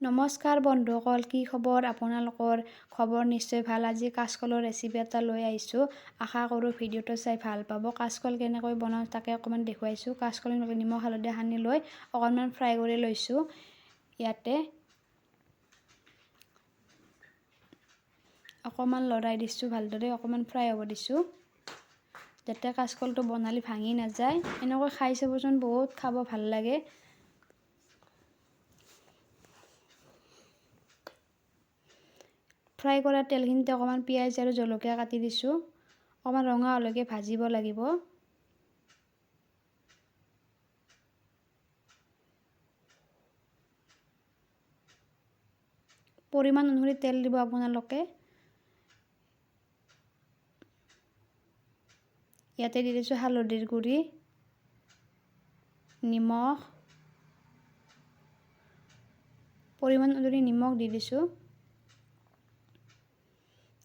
নমস্কাৰ বন্ধুসকল, কি খবৰ আপোনালোকৰ? খবৰ নিশ্চয় ভাল। আজি কাচকলৰ ৰেচিপি এটা লৈ আহিছোঁ। আশা কৰোঁ ভিডিঅ'টো চাই ভাল পাব। কাচকল কেনেকৈ বনাওঁ তাকে অকণমান দেখুৱাইছোঁ। কাচকল নিমখ হালধি সানি লৈ অকণমান ফ্ৰাই কৰি লৈছোঁ। ইয়াতে অকণমান লৰাই দিছোঁ, ভালদৰে অকণমান ফ্ৰাই হ'ব দিছোঁ, যাতে কাচকলটো বনালে ভাঙি নাযায়। এনেকৈ খাই চাবচোন, বহুত খাব ভাল লাগে। ফ্ৰাই কৰা তেলখিনিতে অকণমান পিঁয়াজ আৰু জলকীয়া কাটি দিছোঁ। অকণমান ৰঙা হোৱালৈকে ভাজিব লাগিব। পৰিমাণ অনুসৰি তেল দিব আপোনালোকে। ইয়াতে দি দিছোঁ হালধিৰ গুড়ি, নিমখ, পৰিমাণ অনুসৰি নিমখ দি দিছোঁ।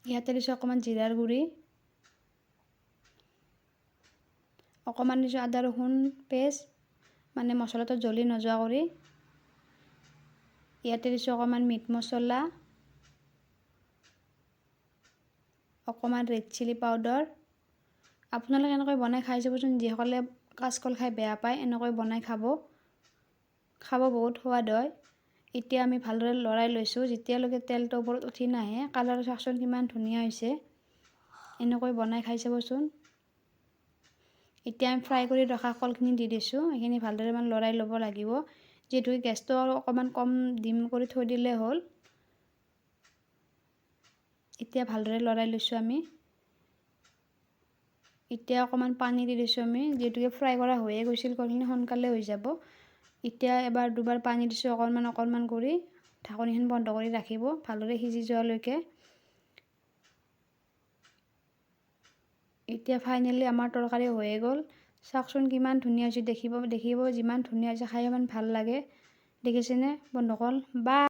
ইয়াতে দিছোঁ অকণমান জিৰাৰ গুড়ি, অকণমান দিছোঁ আদা ৰচুন পেষ্ট, মানে মছলাটো জ্বলি নোযোৱা কৰি। ইয়াতে দিছোঁ অকণমান মিট মছলা, অকণমান ৰেড চিলি পাউডাৰ। আপোনালোকে এনেকৈ বনাই খাই চাবচোন। যিসকলে কাচকল খাই বেয়া পায় এনেকৈ বনাই খাব বহুত সোৱাদ হয়। এতিয়া আমি ভালদৰে লৰাই লৈছোঁ। যেতিয়ালৈকে তেলটো ওপৰত উঠি নাহে, কালাৰ চাওকচোন কিমান ধুনীয়া হৈছে। এনেকৈ বনাই খাই চাবচোন। এতিয়া আমি ফ্ৰাই কৰি ৰখা কলখিনি দি দিছোঁ। এইখিনি ভালদৰে লৰাই ল'ব লাগিব। যিহেতু গেছটো অকণমান কম ডিম কৰি থৈ দিলে হ'ল। এতিয়া ভালদৰে লৰাই লৈছোঁ আমি। এতিয়া অকণমান পানী দি দিছোঁ আমি, যিহেতুকে ফ্ৰাই কৰা হৈয়ে গৈছিল, কলখিনি সোনকালে হৈ যাব। এতিয়া এবাৰ দুবাৰ পানী দিছোঁ অকণমান কৰি। ঢাকনিখন বন্ধ কৰি ৰাখিব ভালদৰে সিজি যোৱালৈকে। এতিয়া ফাইনেলি আমাৰ তৰকাৰী হৈয়ে গ'ল। চাওকচোন কিমান ধুনীয়া হৈছে। দেখিব যিমান ধুনীয়া হৈছে, খাই ইমান ভাল লাগে। দেখিছেনে বন্ধুসকল? বা